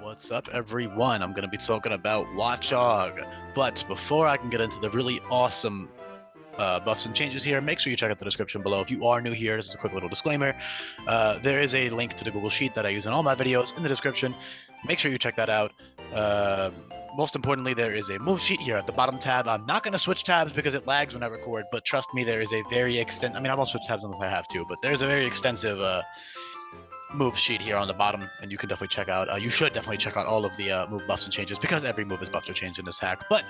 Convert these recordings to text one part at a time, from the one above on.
What's up, everyone? I'm going to be talking about Watchog. But before I can get into the really awesome buffs and changes here, make sure you check out the description below. If you are new here, this is a quick little disclaimer. There is a link to the Google Sheet that I use in all my videos in the description. Make sure you check that out. Most importantly, there is a move sheet here at the bottom tab. I'm not going to switch tabs because it lags when I record, but trust me, there is a very extensive, I won't switch tabs unless I have to, but there's a very extensive move sheet here on the bottom, and you can definitely check out, you should definitely check out all of the move buffs and changes, because every move is buffed or changed in this hack. But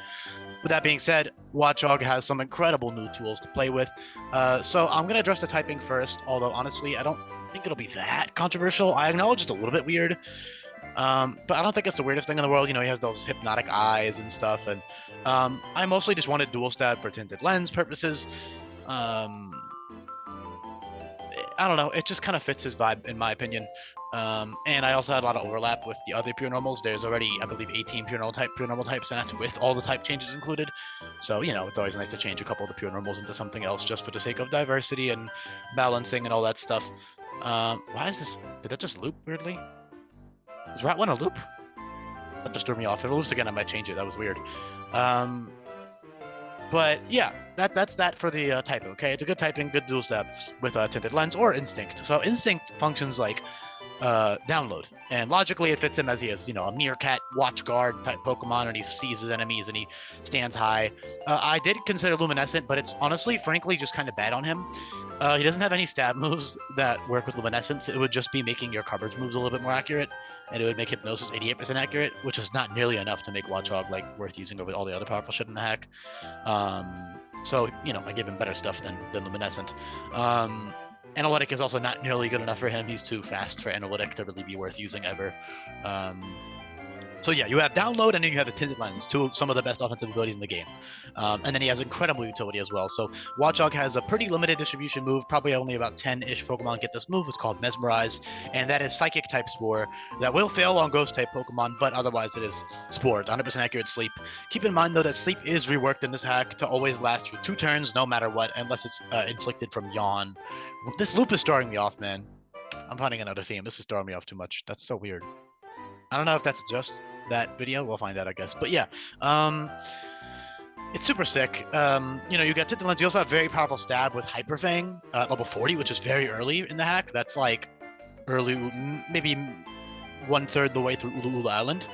with that being said, Watchog has some incredible new tools to play with. So I'm going to address the typing first, although honestly, I don't think it'll be that controversial. I acknowledge it's a little bit weird. But I don't think it's the weirdest thing in the world. You know, he has those hypnotic eyes and stuff, and I mostly just wanted dual stab for tinted lens purposes. I don't know, it just kind of fits his vibe, in my opinion. And I also had a lot of overlap with the other pure normals. There's already, I believe, 18 pure normal types, and that's with all the type changes included. So, you know, it's always nice to change a couple of the pure normals into something else just for the sake of diversity and balancing and all that stuff. Why is this? Did that just loop weirdly? Is Route 1 a loop? That just threw me off. If it loops again, I might change it. That was weird. But yeah, that's that for the typing, okay? It's a good typing, good dual stab with Tinted Lens or Instinct. So Instinct functions like download, and logically it fits him as he is, you know, a meerkat watch guard type Pokemon, and he sees his enemies and he stands high. I did consider Luminescent, but it's honestly, frankly, just kind of bad on him. He doesn't have any stab moves that work with Luminescence. It would just be making your coverage moves a little bit more accurate, and it would make Hypnosis 88% accurate, which is not nearly enough to make Watchog like worth using over all the other powerful shit in the hack. So, you know, I give him better stuff than Luminescent. Analytic is also not nearly good enough for him. He's too fast for Analytic to really be worth using ever. So yeah, you have Download, and then you have the Tinted Lens, some of the best offensive abilities in the game. And then he has incredible utility as well. So Watchog has a pretty limited distribution move. Probably only about 10-ish Pokemon get this move. It's called Mesmerize, and that is Psychic type Spore that will fail on Ghost type Pokemon, but otherwise it is Spore. It's 100% accurate Sleep. Keep in mind though that Sleep is reworked in this hack to always last for 2 turns, no matter what, unless it's inflicted from Yawn. This loop is starting me off, man. I'm finding another theme. This is throwing me off too much. That's so weird. I don't know if that's just that video. We'll find out, I guess. But yeah, it's super sick. You know, you got Tinted Lens. You also have very powerful stab with Hyper Fang at level 40, which is very early in the hack. That's like early, maybe 1/3 the way through Ulu Island.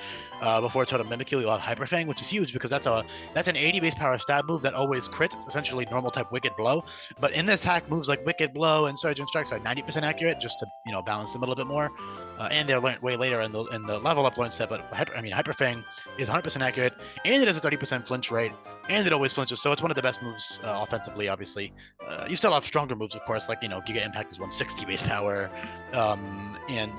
Before Totem Mimikyu, you'll have Hyper Fang, which is huge because that's an 80 base power stab move that always crits. It's essentially normal type Wicked Blow. But in this hack, moves like Wicked Blow and Surge and Strikes are 90% accurate, just to, you know, balance them a little bit more. And they're learned way later in the level up learn set. But Hyper Fang is 100% accurate, and it has a 30% flinch rate, and it always flinches. So it's one of the best moves offensively. Obviously, you still have stronger moves, of course, like, you know, Giga Impact is 160 base power, and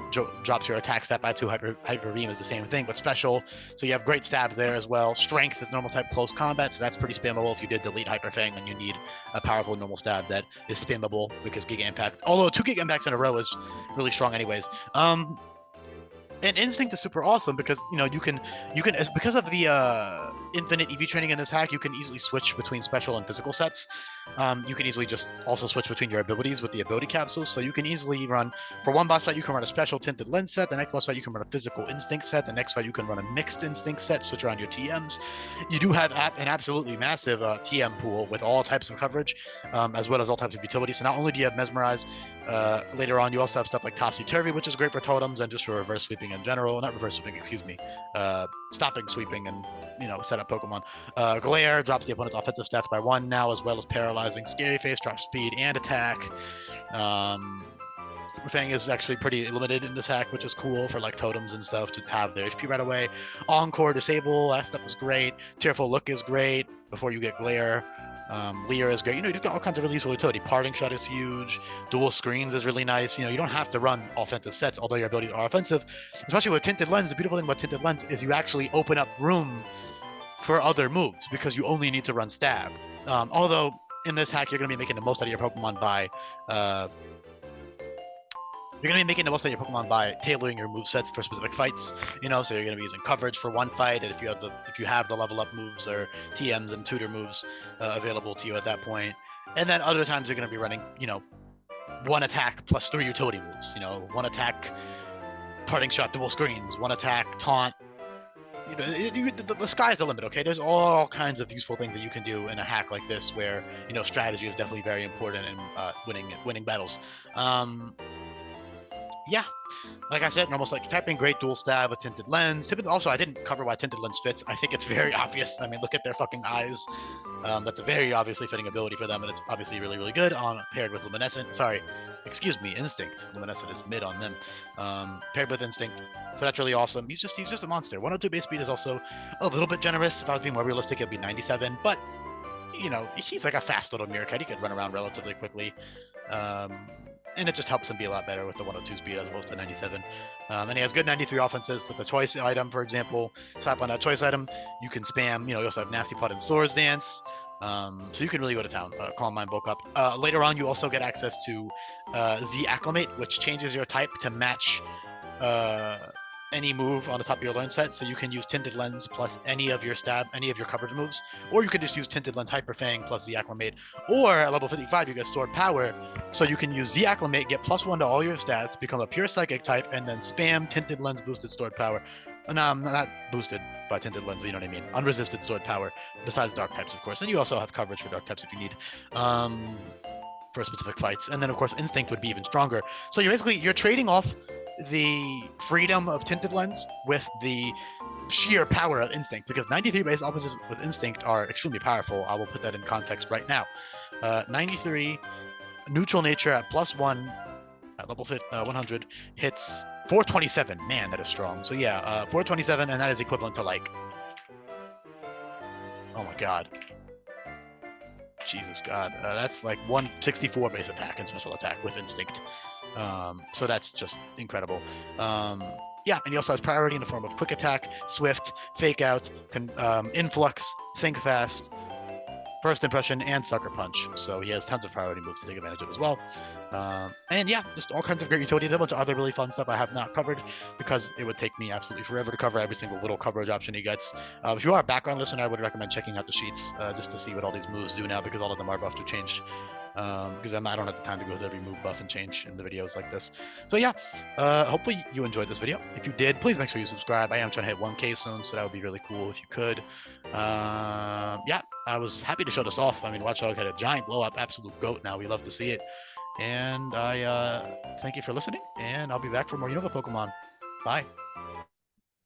drops your attack stat by 2. Hyper Beam is the same thing, but special. So you have great stab there as well. Strength is normal type close combat, so that's pretty spammable if you did delete Hyper Fang and you need a powerful normal stab that is spammable because Giga Impact. Although 2 Giga Impacts in a row is really strong anyways. And Instinct is super awesome because, you know, you can because of the infinite EV training in this hack, you can easily switch between special and physical sets. You can easily just also switch between your abilities with the ability capsules. So you can easily run, for one boss fight, you can run a special Tinted Lens set. The next boss fight, you can run a physical Instinct set. The next fight, you can run a mixed Instinct set, switch around your TMs. You do have an absolutely massive TM pool with all types of coverage, as well as all types of utility. So not only do you have Mesmerize, later on you also have stuff like Topsy Turvy, which is great for totems and just for reverse sweeping in general. Not reverse sweeping, excuse me. Stopping sweeping and, you know, set up Pokemon. Glare drops the opponent's offensive stats by 1 now, as well as paralyzing. Scary Face drops speed and attack. Super Fang is actually pretty limited in this hack, which is cool for like totems and stuff to have their HP right away. Encore Disable, that stuff is great. Tearful Look is great before you get Glare. Leer is great. You know, you've got all kinds of really useful utility. Parting Shot is huge. Dual Screens is really nice. You know, you don't have to run offensive sets, although your abilities are offensive. Especially with Tinted Lens, the beautiful thing about Tinted Lens is you actually open up room for other moves because you only need to run stab. Although in this hack, you're going to be making the most out of your Pokemon by tailoring your movesets for specific fights, you know, so you're going to be using coverage for one fight, and if you have the level up moves or TMs and tutor moves available to you at that point. And then other times you're going to be running, you know, 1 attack plus 3 utility moves, you know, 1 attack parting shot, dual screens, one attack, taunt. The sky's the limit, okay? There's all kinds of useful things that you can do in a hack like this where, strategy is definitely very important in winning battles. Yeah, like I said, normal like typing, great dual stab, a tinted lens. Also, I didn't cover why tinted lens fits. I think it's very obvious. I mean, look at their fucking eyes. That's a very obviously fitting ability for them, and it's obviously really, really good on paired with luminescent. Sorry, excuse me, instinct. Luminescent is mid on them. Paired with instinct, so that's really awesome. He's just a monster. 102 base speed is also a little bit generous. If I was being more realistic, it'd be 97, but he's like a fast little meerkat. He could run around relatively quickly. And it just helps him be a lot better with the 102 speed as opposed to 97. And he has good 93 offenses with the choice item, for example. Slap on that choice item, you can spam. You also have Nasty Putt and Swords Dance. So you can really go to town. Calm Mind, Bulk Up. Later on, you also get access to Z Acclimate, which changes your type to match any move on the top of your learn set, so you can use Tinted Lens plus any of your coverage moves, or you can just use Tinted Lens Hyper Fang plus Z Acclimate, or at level 55 you get Stored Power, so you can use Z Acclimate, get +1 to all your stats, become a pure Psychic type, and then spam Tinted Lens boosted Stored Power. No, I'm not boosted by Tinted Lens, but you know what I mean. Unresisted Stored Power, besides Dark types, of course, and you also have coverage for Dark types if you need. For specific fights, and then of course Instinct would be even stronger. So you're trading off the freedom of Tinted Lens with the sheer power of Instinct, because 93 base offenses with Instinct are extremely powerful. I will put that in context right now. 93 neutral nature at +1 at level 100 hits 427. Man, that is strong. So yeah, 427, and that is equivalent to like, oh my god, Jesus God, that's like 164 base attack and special attack with Instinct. So that's just incredible. Yeah, and he also has priority in the form of Quick Attack, Swift, Fake Out, Influx, Think Fast, First Impression, and Sucker Punch. So he has tons of priority moves to take advantage of as well. And yeah, just all kinds of great utility. There's a bunch of other really fun stuff I have not covered because it would take me absolutely forever to cover every single little coverage option he gets. If you are a background listener, I would recommend checking out the sheets just to see what all these moves do now, because all of them are buffed or changed. Because I don't have the time to go through every move buff and change in the videos like this. So yeah, hopefully you enjoyed this video. If you did, please make sure you subscribe. I am trying to hit 1K soon, so that would be really cool if you could. Yeah, I was happy to show this off. I mean, Watchog had a giant blow up, absolute goat now. We love to see it. And I thank you for listening, and I'll be back for more Unova Pokemon. Bye.